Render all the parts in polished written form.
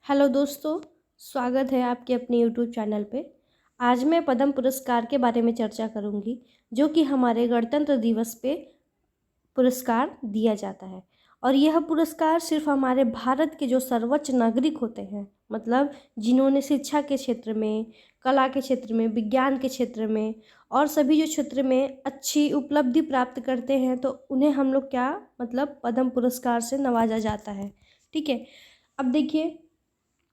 Hello दोस्तों, स्वागत है आपके अपने यूट्यूब चैनल पे। आज मैं पद्म पुरस्कार के बारे में चर्चा करूंगी, जो कि हमारे गणतंत्र दिवस पे पुरस्कार दिया जाता है। और यह पुरस्कार सिर्फ हमारे भारत के जो सर्वोच्च नागरिक होते हैं, मतलब जिन्होंने शिक्षा के क्षेत्र में, कला के क्षेत्र में, विज्ञान के क्षेत्र में और सभी जो क्षेत्र में अच्छी उपलब्धि प्राप्त करते हैं, तो उन्हें हम लोग क्या मतलब पद्म पुरस्कार से नवाजा जाता है। ठीक है। अब देखिए,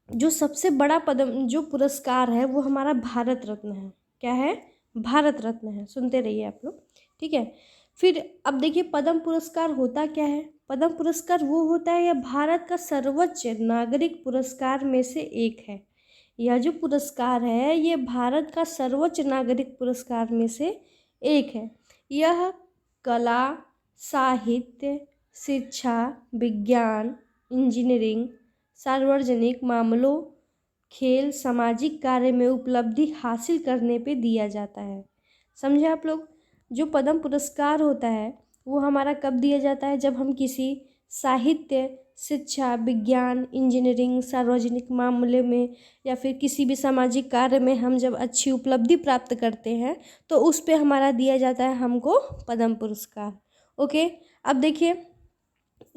जो सबसे बड़ा पद्म जो पुरस्कार है वो हमारा भारत रत्न है। क्या है? भारत रत्न है। सुनते रहिए आप लोग। ठीक है। फिर अब देखिए, पद्म पुरस्कार होता क्या है। पद्म पुरस्कार वो होता है, यह भारत का सर्वोच्च नागरिक पुरस्कार में से एक है। यह जो पुरस्कार है ये भारत का सर्वोच्च नागरिक पुरस्कार में से एक है। यह कला, साहित्य, शिक्षा, विज्ञान, इंजीनियरिंग, सार्वजनिक मामलों, खेल, सामाजिक कार्य में उपलब्धि हासिल करने पे दिया जाता है। समझे आप लोग? जो पद्म पुरस्कार होता है वो हमारा कब दिया जाता है? जब हम किसी साहित्य, शिक्षा, विज्ञान, इंजीनियरिंग, सार्वजनिक मामले में या फिर किसी भी सामाजिक कार्य में हम जब अच्छी उपलब्धि प्राप्त करते हैं तो उस पे हमारा दिया जाता है हमको पद्म पुरस्कार। ओके। अब देखिए,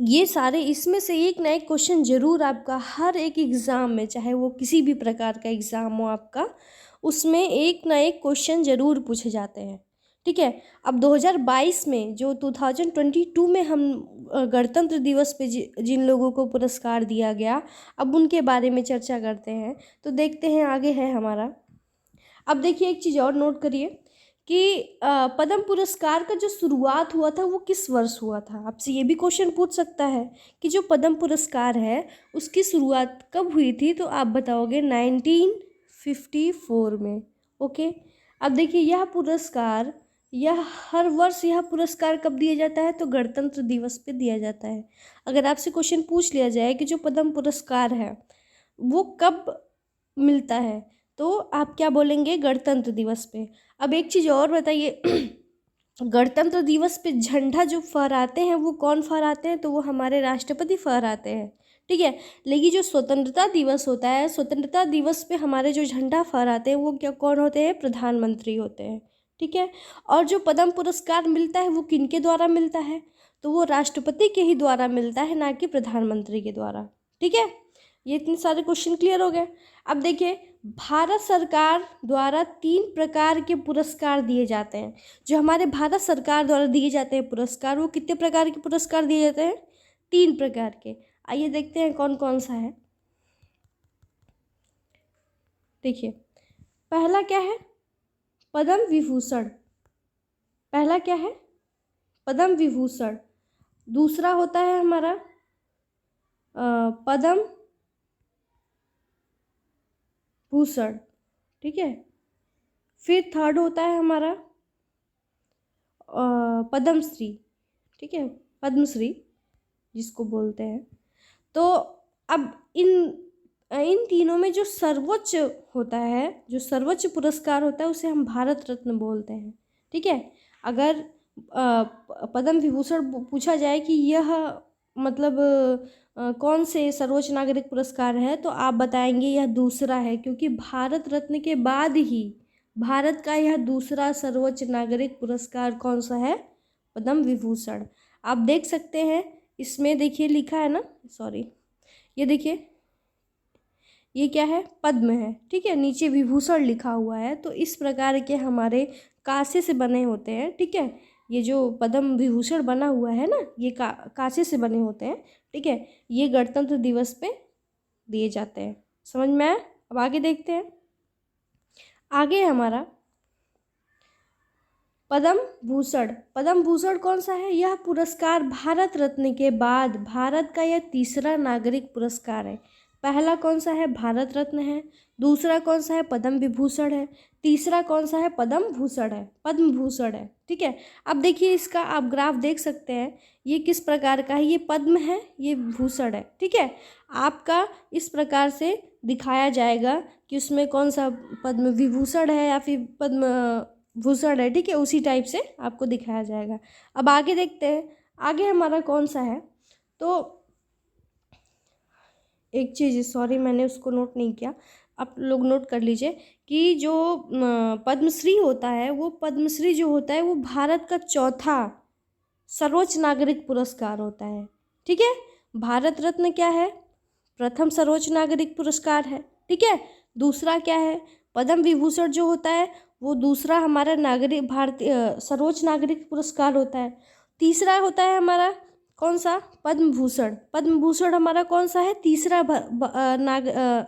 ये सारे इसमें से एक ना एक क्वेश्चन जरूर आपका हर एक एग्ज़ाम में, चाहे वो किसी भी प्रकार का एग्ज़ाम हो आपका, उसमें एक ना एक क्वेश्चन जरूर पूछे जाते हैं। ठीक है। अब 2022 में जो 2022 में हम गणतंत्र दिवस पे जिन लोगों को पुरस्कार दिया गया, अब उनके बारे में चर्चा करते हैं। तो देखते हैं आगे है हमारा। अब देखिए, एक चीज़ और नोट करिए कि पद्म पुरस्कार का जो शुरुआत हुआ था वो किस वर्ष हुआ था। आपसे ये भी क्वेश्चन पूछ सकता है कि जो पद्म पुरस्कार है उसकी शुरुआत कब हुई थी, तो आप बताओगे 1954 में। ओके। अब देखिए, यह हर वर्ष यह पुरस्कार कब दिया जाता है, तो गणतंत्र दिवस पे दिया जाता है। अगर आपसे क्वेश्चन पूछ लिया जाए कि जो पद्म पुरस्कार है वो कब मिलता है, तो आप क्या बोलेंगे? गणतंत्र दिवस पे। अब एक चीज़ और बताइए, गणतंत्र दिवस पे झंडा जो फहराते हैं वो कौन फहराते हैं, तो वो हमारे राष्ट्रपति फहराते हैं। ठीक है। लेकिन जो स्वतंत्रता दिवस होता है, स्वतंत्रता दिवस पे हमारे जो झंडा फहराते हैं वो क्या कौन होते हैं? प्रधानमंत्री होते हैं। ठीक है। और जो पद्म पुरस्कार मिलता है वो किनके द्वारा मिलता है, तो वो राष्ट्रपति के ही द्वारा मिलता है, ना कि प्रधानमंत्री के द्वारा। ठीक है। ये इतने सारे क्वेश्चन क्लियर हो गए। अब देखिए, भारत सरकार द्वारा 3 प्रकार के पुरस्कार दिए जाते हैं। जो हमारे भारत सरकार द्वारा दिए जाते हैं पुरस्कार, वो कितने प्रकार के पुरस्कार दिए जाते हैं? 3 प्रकार के। आइए देखते हैं कौन कौन सा है। देखिए, पहला क्या है? पद्म विभूषण। पहला क्या है? पद्म विभूषण। दूसरा होता है हमारा पद्म भूषण। ठीक है। फिर थर्ड होता है हमारा पद्मश्री। ठीक है, पद्मश्री जिसको बोलते हैं। तो अब इन इन तीनों में जो सर्वोच्च होता है, जो सर्वोच्च पुरस्कार होता है, उसे हम भारत रत्न बोलते हैं। ठीक है। अगर पद्म विभूषण पूछा जाए कि यह मतलब कौन से सर्वोच्च नागरिक पुरस्कार है, तो आप बताएंगे यह दूसरा है, क्योंकि भारत रत्न के बाद ही भारत का यह दूसरा सर्वोच्च नागरिक पुरस्कार कौन सा है? पद्म विभूषण। आप देख सकते हैं इसमें, देखिए लिखा है ना, सॉरी, ये देखिए, ये क्या है? पद्म है। ठीक है। नीचे विभूषण लिखा हुआ है। तो इस प्रकार के हमारे कांसे से बने होते हैं। ठीक है। ये जो पद्म विभूषण बना हुआ है ना, ये कांसे से बने होते हैं। ठीक है। ये गणतंत्र दिवस पे दिए जाते हैं। समझ में आया? अब आगे देखते हैं। आगे हमारा पद्म भूषण। पद्म भूषण कौन सा है? यह पुरस्कार भारत रत्न के बाद भारत का यह तीसरा नागरिक पुरस्कार है। पहला कौन सा है? भारत रत्न है। दूसरा कौन सा है? पद्म विभूषण है। तीसरा कौन सा है? पद्म भूषण है, पद्म भूषण है। ठीक है। अब देखिए, इसका आप ग्राफ देख सकते हैं, ये किस प्रकार का है? ये पद्म है, ये भूषण है। ठीक है। आपका इस प्रकार से दिखाया जाएगा कि उसमें कौन सा पद्म विभूषण है या फिर पद्म भूषण है। ठीक है। उसी टाइप से आपको दिखाया जाएगा। अब आगे देखते हैं, आगे हमारा कौन सा है, तो एक चीज़, सॉरी मैंने उसको नोट नहीं किया, आप लोग नोट कर लीजिए कि जो पद्मश्री होता है, वो पद्मश्री जो होता है वो भारत का चौथा सर्वोच्च नागरिक पुरस्कार होता है। ठीक है, भारत रत्न क्या है, प्रथम सर्वोच्च नागरिक पुरस्कार है। ठीक है, दूसरा क्या है, पद्म विभूषण जो होता है वो दूसरा हमारा नागरिक भारतीय सर्वोच्च नागरिक पुरस्कार होता है। तीसरा होता है हमारा कौन सा, पद्म भूषण। पद्म भूषण हमारा कौन सा है, तीसरा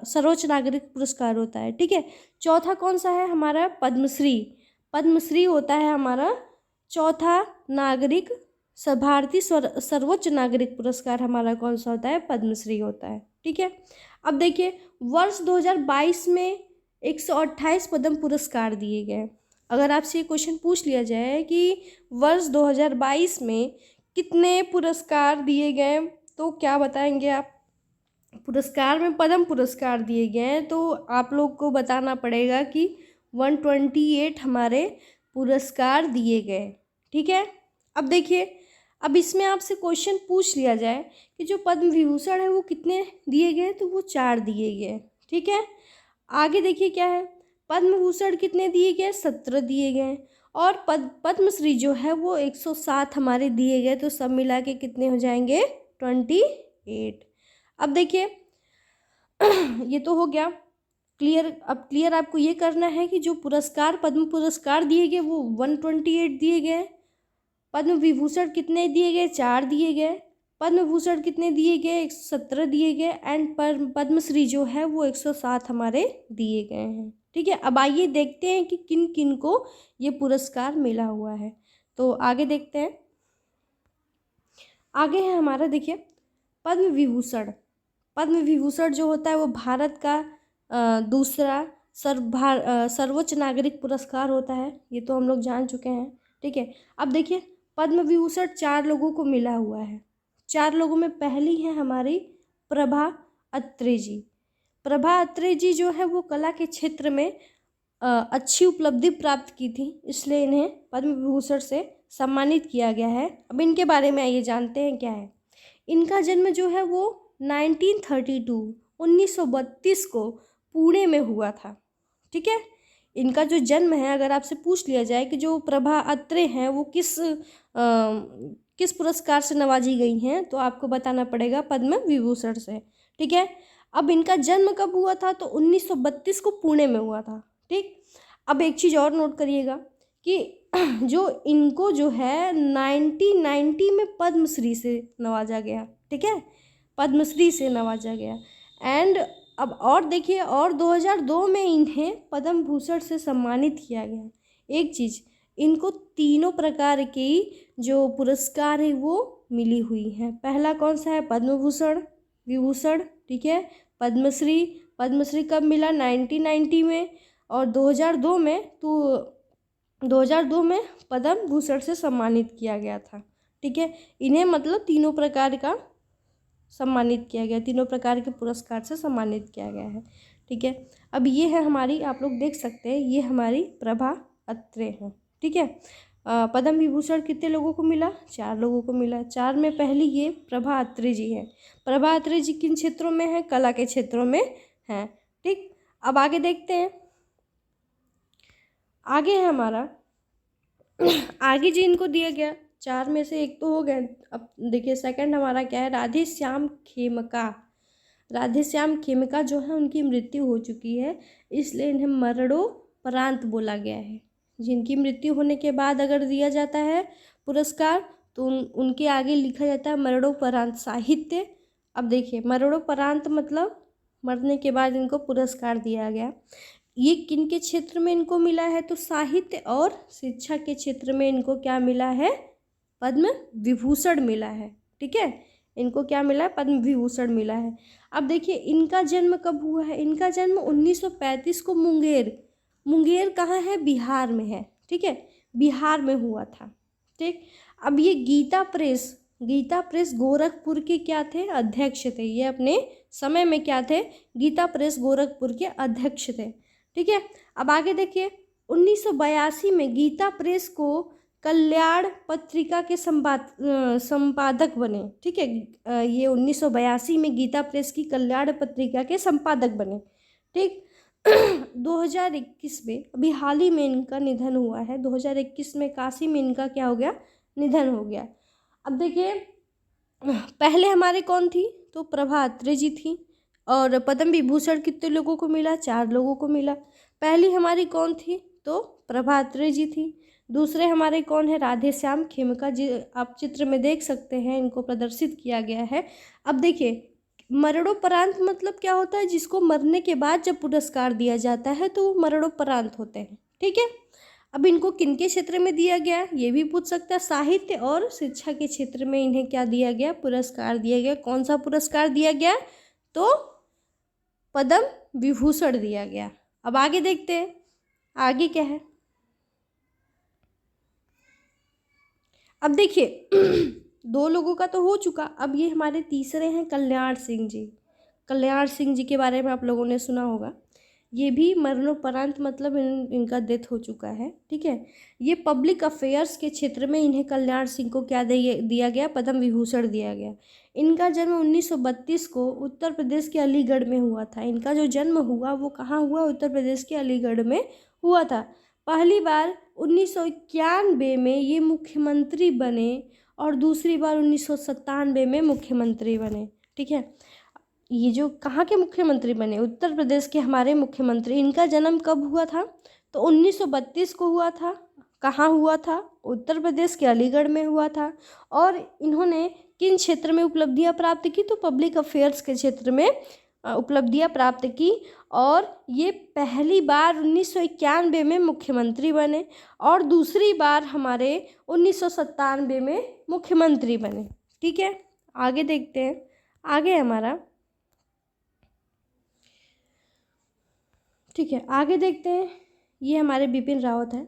सर्वोच्च नागरिक पुरस्कार होता है। ठीक है, चौथा कौन सा है हमारा, पद्मश्री। पद्मश्री होता है हमारा चौथा नागरिक भारतीय सर्वोच्च नागरिक पुरस्कार हमारा कौन सा होता है, पद्मश्री होता है। ठीक है, अब देखिए वर्ष 2022 में 128 पद्म पुरस्कार दिए गए। अगर आपसे ये क्वेश्चन पूछ लिया जाए कि वर्ष 2022 में कितने पुरस्कार दिए गए, तो क्या बताएंगे आप। पुरस्कार में पद्म पुरस्कार दिए गए हैं तो आप लोग को बताना पड़ेगा कि 128 हमारे पुरस्कार दिए गए। ठीक है, अब देखिए, अब इसमें आपसे क्वेश्चन पूछ लिया जाए कि जो पद्म विभूषण है वो कितने दिए गए, तो वो 4 दिए गए। ठीक है, आगे देखिए क्या है, पद्म भूषण कितने दिए गए, 17 दिए गए, और पद्मश्री जो है वो 107 हमारे दिए गए, तो सब मिला के कितने हो जाएंगे, 28। अब देखिए ये तो हो गया क्लियर। अब क्लियर आपको ये करना है कि जो पुरस्कार पद्म पुरस्कार दिए गए वो 128 दिए गए, पद्म विभूषण कितने दिए गए, 4 दिए गए, पद्म भूषण कितने दिए गए, 117 दिए गए, एंड पद्मश्री जो है वो 107 हमारे दिए गए हैं। ठीक है, अब आइए देखते हैं कि किन किन को ये पुरस्कार मिला हुआ है। तो आगे देखते हैं, आगे है हमारा देखिए पद्म विभूषण। पद्म विभूषण जो होता है वो भारत का दूसरा सर्वोच्च नागरिक पुरस्कार होता है, ये तो हम लोग जान चुके हैं। ठीक है, अब देखिए पद्म विभूषण 4 लोगों को मिला हुआ है। 4 लोगों में पहली है हमारी प्रभा अत्रे जी। प्रभा अत्रे जी जो है वो कला के क्षेत्र में अच्छी उपलब्धि प्राप्त की थी, इसलिए इन्हें पद्म विभूषण से सम्मानित किया गया है। अब इनके बारे में आइए जानते हैं क्या है। इनका जन्म जो है वो 1932 को पुणे में हुआ था। ठीक है, इनका जो जन्म है, अगर आपसे पूछ लिया जाए कि जो प्रभा अत्रे हैं वो किस पुरस्कार से नवाजी गई हैं, तो आपको बताना पड़ेगा पद्म विभूषण से। ठीक है, अब इनका जन्म कब हुआ था, तो 1932 को पुणे में हुआ था। ठीक, अब एक चीज़ और नोट करिएगा कि जो इनको जो है 1990 में पद्मश्री से नवाजा गया। ठीक है, पद्मश्री से नवाजा गया, एंड अब और देखिए, और 2002 में इन्हें पद्म भूषण से सम्मानित किया गया। एक चीज़, इनको तीनों प्रकार की जो पुरस्कार है वो मिली हुई हैं। पहला कौन सा है, पद्म भूषण विभूषण। ठीक है, पद्मश्री। पद्मश्री कब मिला, 1990 में, और 2002 में, तो 2002 में पद्म भूषण से सम्मानित किया गया था। ठीक है, इन्हें मतलब तीनों प्रकार का सम्मानित किया गया, तीनों प्रकार के पुरस्कार से सम्मानित किया गया है। ठीक है, अब ये है हमारी, आप लोग देख सकते हैं, ये हमारी प्रभा अत्रे हैं। ठीक है, पद्म विभूषण कितने लोगों को मिला, 4 लोगों को मिला। 4 में पहली ये प्रभा अत्रे जी है। प्रभा अत्रे जी किन क्षेत्रों में है, कला के क्षेत्रों में हैं। ठीक, अब आगे देखते हैं, आगे है हमारा आगे जी इनको दिया गया, 4 में से एक तो हो गया। अब देखिए सेकंड हमारा क्या है, राधे श्याम खेमका। राधे श्याम खेमका जो है उनकी मृत्यु हो चुकी है, इसलिए इन्हें मरणोपरांत बोला गया है। जिनकी मृत्यु होने के बाद अगर दिया जाता है पुरस्कार तो उनके आगे लिखा जाता है मरणोपरांत साहित्य। अब देखिए मरणोपरांत मतलब मरने के बाद इनको पुरस्कार दिया गया। ये किन के क्षेत्र में इनको मिला है, तो साहित्य और शिक्षा के क्षेत्र में इनको क्या मिला है, पद्म विभूषण मिला है। ठीक है, इनको क्या मिला है, पद्म विभूषण मिला है। अब देखिए इनका जन्म कब हुआ है, इनका जन्म 1935 को मुंगेर कहाँ है, बिहार में है। ठीक है, बिहार में हुआ था। ठीक, अब ये गीता प्रेस गोरखपुर के क्या थे, अध्यक्ष थे। ये अपने समय में क्या थे, गीता प्रेस गोरखपुर के अध्यक्ष थे। ठीक है, अब आगे देखिए 1982 में गीता प्रेस को कल्याण पत्रिका के संपादक बने। ठीक है, ये 1982 में गीता प्रेस की कल्याण पत्रिका के संपादक बने। ठीक 2021 में, अभी हाल ही में इनका निधन हुआ है। 2021 में काशी में इनका क्या हो गया, निधन हो गया। अब देखिए, पहले हमारे कौन थी, तो प्रभा अत्रे जी थी। और पद्म विभूषण कितने लोगों को मिला, 4 लोगों को मिला। पहली हमारी कौन थी, तो प्रभा अत्रे जी थी। दूसरे हमारे कौन है, राधे श्याम खेमका जी, आप चित्र में देख सकते हैं, इनको प्रदर्शित किया गया है। अब देखिए, मरणोपरांत मतलब क्या होता है, जिसको मरने के बाद जब पुरस्कार दिया जाता है तो वो मरणोपरांत होते हैं। ठीक है, अब इनको किनके क्षेत्र में दिया गया, ये भी पूछ सकता है। साहित्य और शिक्षा के क्षेत्र में इन्हें क्या दिया गया, पुरस्कार दिया गया। कौन सा पुरस्कार दिया गया, तो पद्म विभूषण दिया गया। अब आगे देखते हैं, आगे क्या है। अब देखिए 2 लोगों का तो हो चुका, अब ये हमारे तीसरे हैं कल्याण सिंह जी। कल्याण सिंह जी के बारे में आप लोगों ने सुना होगा। ये भी मरणोपरांत मतलब इनका डेथ हो चुका है। ठीक है, ये पब्लिक अफेयर्स के क्षेत्र में इन्हें कल्याण सिंह को क्या दिया गया, पद्म विभूषण दिया गया। इनका जन्म 1932 को उत्तर प्रदेश के अलीगढ़ में हुआ था। इनका जो जन्म हुआ वो कहाँ हुआ, उत्तर प्रदेश के अलीगढ़ में हुआ था। पहली बार 1991 में ये मुख्यमंत्री बने और दूसरी बार 1997 में मुख्यमंत्री बने। ठीक है, ये जो कहाँ के मुख्यमंत्री बने, उत्तर प्रदेश के हमारे मुख्यमंत्री। इनका जन्म कब हुआ था, तो 1932 को हुआ था। कहाँ हुआ था, उत्तर प्रदेश के अलीगढ़ में हुआ था। और इन्होंने किन क्षेत्र में उपलब्धियां प्राप्त की, तो पब्लिक अफेयर्स के क्षेत्र में उपलब्धियां प्राप्त की। और ये पहली बार 1991 में मुख्यमंत्री बने और दूसरी बार हमारे 1997 में मुख्यमंत्री बने। ठीक है, आगे देखते हैं, आगे हमारा, ठीक है, आगे देखते हैं। ये हमारे बिपिन रावत है।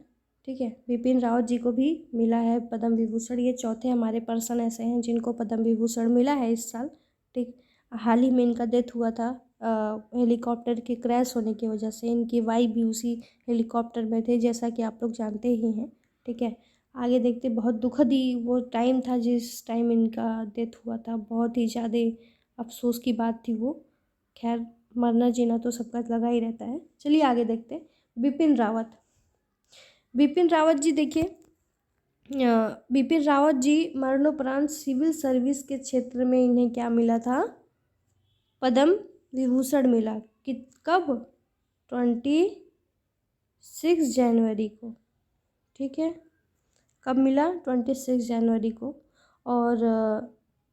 ठीक है, बिपिन रावत जी को भी मिला है पद्म विभूषण। ये चौथे हमारे पर्सन ऐसे हैं जिनको पद्म विभूषण मिला है इस साल। ठीक, हाल ही में इनका डेथ हुआ था हेलीकॉप्टर के क्रैश होने की वजह से। इनकी वाइफ भी उसी हेलीकॉप्टर में थे, जैसा कि आप लोग जानते ही हैं। ठीक है, आगे देखते। बहुत दुखद ही वो टाइम था जिस टाइम इनका डेथ हुआ था। बहुत ही ज़्यादा अफसोस की बात थी वो। खैर, मरना जीना तो सबका लगा ही रहता है। चलिए आगे देखते हैं। बिपिन रावत, बिपिन रावत जी देखिए, बिपिन रावत जी मरणोपरांत सिविल सर्विस के क्षेत्र में इन्हें क्या मिला था, पद्म विभूषण मिला। कि कब, 26 जनवरी को। ठीक है, कब मिला, 26 जनवरी को। और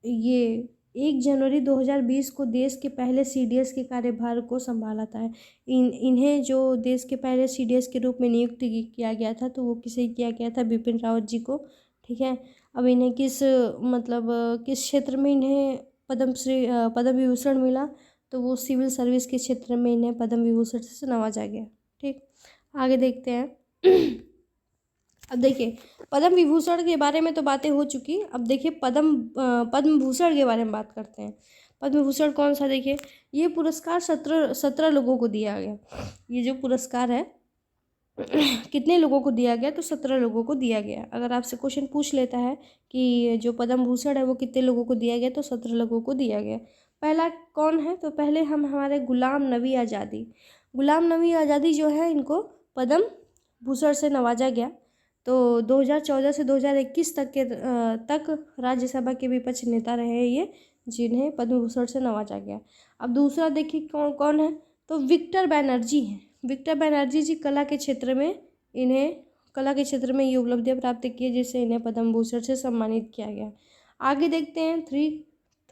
ये 1 जनवरी 2020 को देश के पहले सीडीएस के कार्यभार को संभाला था। इन्हें जो देश के पहले सीडीएस के रूप में नियुक्त किया गया था, तो वो किसे किया गया था, बिपिन रावत जी को। ठीक है, अब इन्हें किस मतलब किस क्षेत्र में इन्हें पद्म विभूषण मिला, तो वो सिविल सर्विस के क्षेत्र में इन्हें पद्म विभूषण से नवाजा गया। ठीक, आगे देखते हैं। अब देखिए, पद्म विभूषण के बारे में तो बातें हो चुकी। अब देखिए पद्म भूषण के बारे में बात करते हैं। पद्म भूषण कौन सा, देखिए ये पुरस्कार 17 लोगों को दिया गया। ये जो पुरस्कार है कितने लोगों को दिया गया, तो 17 लोगों को दिया गया। अगर आपसे क्वेश्चन पूछ लेता है कि जो पद्म भूषण है वो कितने लोगों को दिया गया, तो 17 लोगों को दिया गया। पहला कौन है, तो पहले हमारे गुलाम नबी आज़ादी। गुलाम नबी आज़ादी जो है, इनको पद्म भूषण से नवाजा गया। तो 2014 से 2021 तक राज्यसभा के विपक्ष नेता रहे ये, जिन्हें पद्म भूषण से नवाजा गया। अब दूसरा देखिए कौन है, तो विक्टर बैनर्जी हैं। विक्टर बैनर्जी जी कला के क्षेत्र में ये उपलब्धियां प्राप्त की, जिससे इन्हें पद्म भूषण से सम्मानित किया गया। आगे देखते हैं,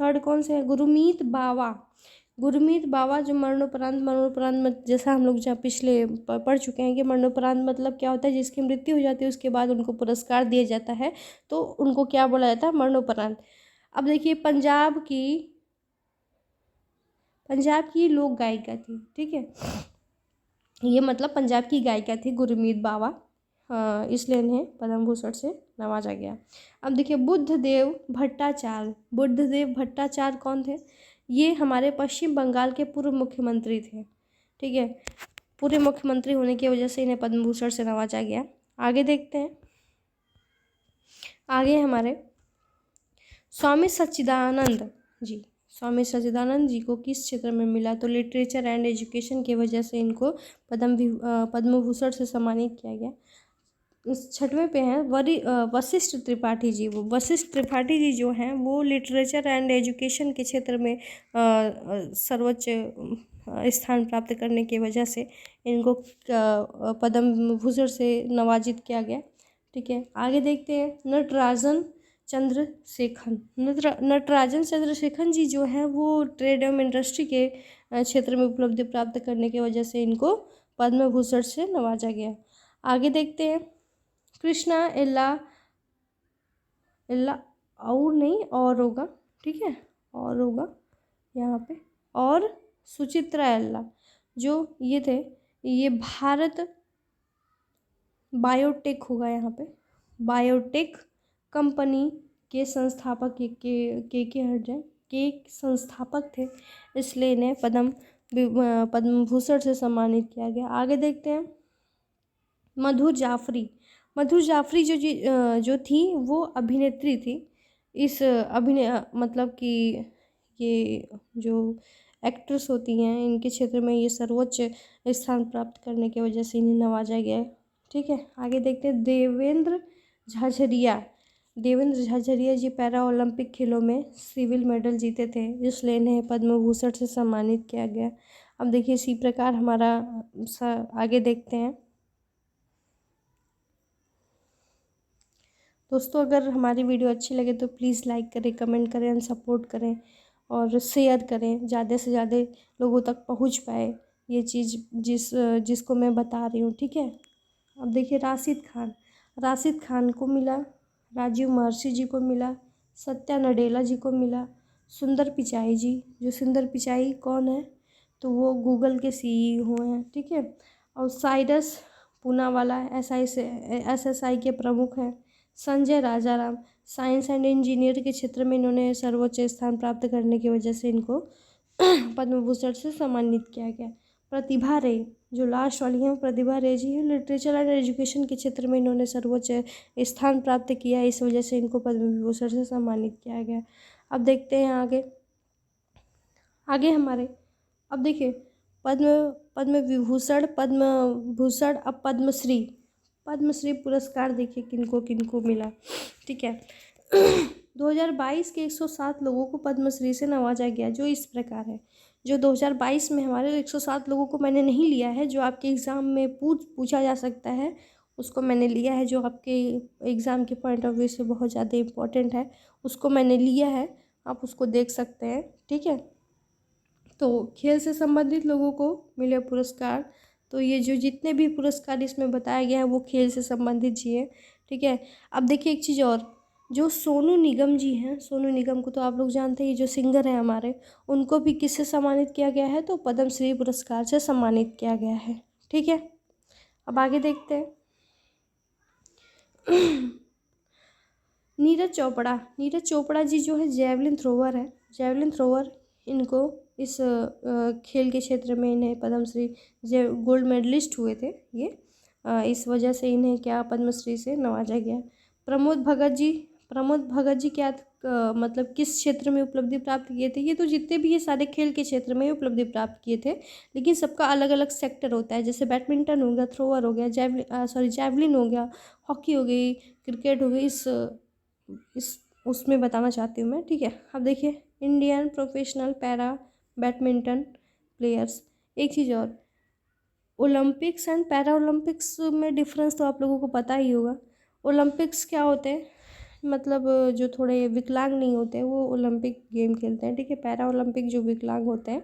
थर्ड कौन से है, गुरमीत बावा। गुरमीत बावा जो मरणोपरांत जैसा हम लोग जहाँ पिछले पढ़ चुके हैं कि मरणोपरांत मतलब क्या होता है, जिसकी मृत्यु हो जाती है उसके बाद उनको पुरस्कार दिया जाता है, तो उनको क्या बोला जाता है, मरणोपरांत। अब देखिए, पंजाब की लोक गायिका थी। ठीक है, ये मतलब पंजाब की गायिका थी गुरमीत बावा, इसलिए इन्हें पद्म भूषण से नवाजा गया। अब देखिए, बुद्धदेव भट्टाचार्य कौन थे, ये हमारे पश्चिम बंगाल के पूर्व मुख्यमंत्री थे। ठीक है, पूर्व मुख्यमंत्री होने की वजह से इन्हें पद्म भूषण से नवाजा गया। आगे देखते हैं, आगे हमारे स्वामी सच्चिदानंद जी। स्वामी सच्चिदानंद जी को किस क्षेत्र में मिला? तो लिटरेचर एंड एजुकेशन की वजह से इनको पद्म भूषण से सम्मानित किया गया। इस 6वें पे हैं वशिष्ठ त्रिपाठी जी। वो वशिष्ठ त्रिपाठी जी जो हैं वो लिटरेचर एंड एजुकेशन के क्षेत्र में सर्वोच्च स्थान प्राप्त करने की वजह से इनको पद्म भूषण से नवाजित किया गया। ठीक है, आगे देखते हैं नटराजन चंद्रशेखर। नटराजन चंद्रशेखर जी जो हैं वो ट्रेड एवं इंडस्ट्री के क्षेत्र में उपलब्धि प्राप्त करने की वजह से इनको पद्म भूषण से नवाजा गया। आगे देखते हैं कृष्णा इल्ला इल्ला और नहीं और होगा, ठीक है, और होगा यहाँ पे, और सुचित्रा एल्ला जो ये थे, ये भारत बायोटेक होगा यहाँ पे, बायोटेक कंपनी के संस्थापक के हट जाए के संस्थापक थे, इसलिए इन्हें पद्म भूषण से सम्मानित किया गया। आगे देखते हैं मधु जाफरी। मधु जाफरी जो थी वो अभिनेत्री थी। इस मतलब कि ये जो एक्ट्रेस होती हैं इनके क्षेत्र में ये सर्वोच्च स्थान प्राप्त करने की वजह से इन्हें नवाजा गया है। ठीक है, आगे देखते हैं देवेंद्र झाझरिया। देवेंद्र झाझरिया जी पैरा ओलंपिक खेलों में सिल्वर मेडल जीते थे, इसलिए इन्हें पद्म भूषण से सम्मानित किया गया। अब देखिए इसी प्रकार हमारा आगे देखते हैं। दोस्तों अगर हमारी वीडियो अच्छी लगे तो प्लीज़ लाइक करें, कमेंट करें एंड सपोर्ट करें और शेयर करें, ज़्यादा से ज़्यादा लोगों तक पहुंच पाए ये चीज़ जिसको मैं बता रही हूँ। ठीक है, अब देखिए राशिद खान को मिला, राजीव महर्षि जी को मिला, सत्या नडेला जी को मिला, सुंदर पिचाई जी। जो सुंदर पिचाई कौन है? तो वो गूगल के CEO हैं। ठीक है, और साइरस पूनावाला SSI के प्रमुख हैं। Sanjay Rajaram science and engineer के क्षेत्र में इन्होंने सर्वोच्च स्थान प्राप्त करने की वजह से इनको पद्म भूषण से सम्मानित किया गया। प्रतिभा रे जो लास्ट वाली हैं, प्रतिभा रे जी हैं, लिटरेचर एंड एजुकेशन के क्षेत्र में इन्होंने सर्वोच्च स्थान प्राप्त किया, इस वजह से इनको पद्म विभूषण से सम्मानित किया गया। अब देखते हैं आगे हमारे, अब देखिए पद्म भूषण अब पद्मश्री पुरस्कार देखिए किनको किनको मिला। ठीक है 2022 के 107 लोगों को पद्मश्री से नवाजा गया, जो इस प्रकार है। जो 2022 में हमारे 107 लोगों को मैंने नहीं लिया है, जो आपके एग्ज़ाम में पूछा जा सकता है, उसको मैंने लिया है, जो आपके एग्ज़ाम के पॉइंट ऑफ व्यू से बहुत ज़्यादा इम्पोर्टेंट है, उसको मैंने लिया है, आप उसको देख सकते हैं। ठीक है, तो खेल से संबंधित लोगों को मिले पुरस्कार, तो ये जो जितने भी पुरस्कार इसमें बताया गया है वो खेल से संबंधित जी है। ठीक है, अब देखिए एक चीज़ और, जो सोनू निगम जी हैं, सोनू निगम को तो आप लोग जानते हैं, जो सिंगर हैं हमारे, उनको भी किससे सम्मानित किया गया है? तो पद्मश्री पुरस्कार से सम्मानित किया गया है। ठीक है, अब आगे देखते हैं नीरज चोपड़ा जी जो है जेवलिन थ्रोवर, इनको इस खेल के क्षेत्र में इन्हें पद्मश्री गोल्ड मेडलिस्ट हुए थे ये, इस वजह से इन्हें क्या पद्मश्री से नवाजा गया। प्रमोद भगत जी क्या मतलब किस क्षेत्र में उपलब्धि प्राप्त किए थे? ये तो जितने भी ये सारे खेल के क्षेत्र में उपलब्धि प्राप्त किए थे, लेकिन सबका अलग अलग सेक्टर होता है। जैसे बैडमिंटन हो गया, थ्रोवर हो गया, जैवलिन हो गया, हॉकी हो गई, क्रिकेट हो गई, इस उसमें बताना चाहती हूँ मैं। ठीक है, अब देखिए Indian professional para badminton players. एक चीज़ और, ओलंपिक्स एंड पैरा ओलंपिक्स में डिफरेंस तो आप लोगों को पता ही होगा। ओलंपिक्स क्या होते हैं, मतलब जो थोड़े विकलांग नहीं होते हैं वो ओलंपिक गेम खेलते हैं। ठीक है, पैरा ओलंपिक जो विकलांग होते हैं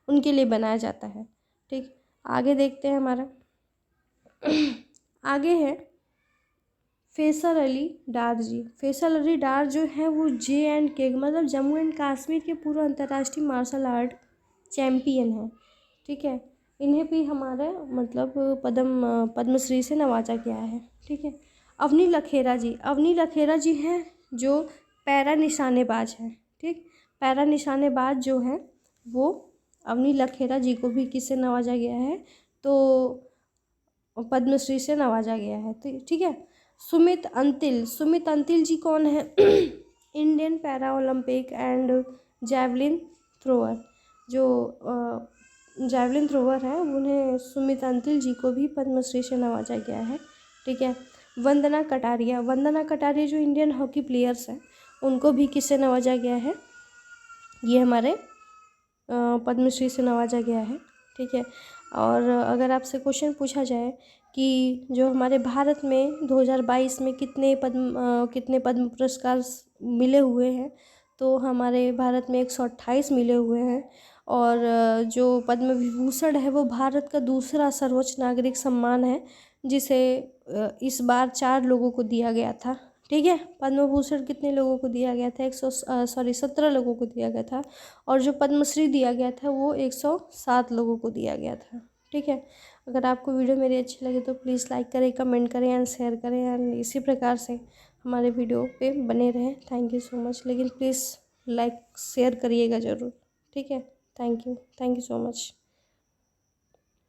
उनके लिए बनाया जाता है। ठीक, आगे देखते हैं हमारा आगे है फैसल अली डार जो है वो J&K मतलब जम्मू एंड कश्मीर के पूर्व अंतर्राष्ट्रीय मार्शल आर्ट चैम्पियन है। ठीक है, इन्हें भी हमारा मतलब पद्मश्री से नवाजा गया है। ठीक है, अवनी लखेरा जी हैं जो पैरा निशानेबाज हैं। ठीक, पैरा निशानेबाज जो हैं वो अवनी लखेरा जी को भी किससे नवाजा गया है? तो पद्मश्री से नवाजा गया है। तो ठीक है, सुमित अंतिल जी कौन है? Indian para Olympic and javelin thrower. जो जैवलिन थ्रोअर है उन्हें सुमित अंतिल जी को भी पद्मश्री से नवाजा गया है। ठीक है। वंदना कटारिया जो इंडियन हॉकी प्लेयर्स हैं उनको भी किससे नवाजा गया है? ये हमारे पद्मश्री से नवाजा गया है। ठीक है। और अगर आपसे क्वेश्चन पूछा जाए कि जो हमारे भारत में 2022 में कितने पद्म पुरस्कार मिले हुए हैं, तो हमारे भारत में 128 मिले हुए हैं। और जो पद्म विभूषण है वो भारत का दूसरा सर्वोच्च नागरिक सम्मान है, जिसे इस बार 4 लोगों को दिया गया था। ठीक है। पद्म भूषण कितने लोगों को दिया गया था? 17 लोगों को दिया गया था। और जो पद्मश्री दिया गया था वो 107 लोगों को दिया गया था। ठीक है। अगर आपको वीडियो मेरी अच्छी लगे तो प्लीज़ लाइक करें, कमेंट करें एंड शेयर करें, एंड इसी प्रकार से हमारे वीडियो पे बने रहें। Thank you so much. लेकिन प्लीज़ लाइक शेयर करिएगा ज़रूर। ठीक है। Thank you so much.